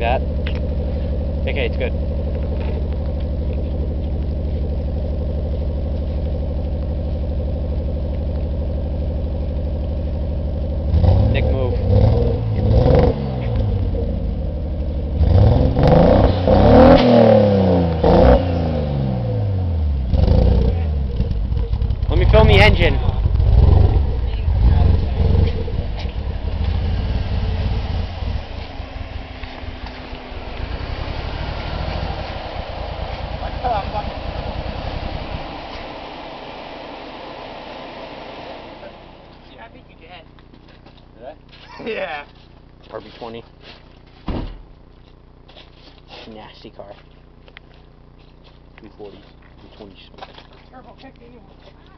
that. Okay, it's good. Nick, move. Let me film the engine. I think you did. Did I? Yeah. RB20. Nasty car. 240, 220. Turbo kick anyway.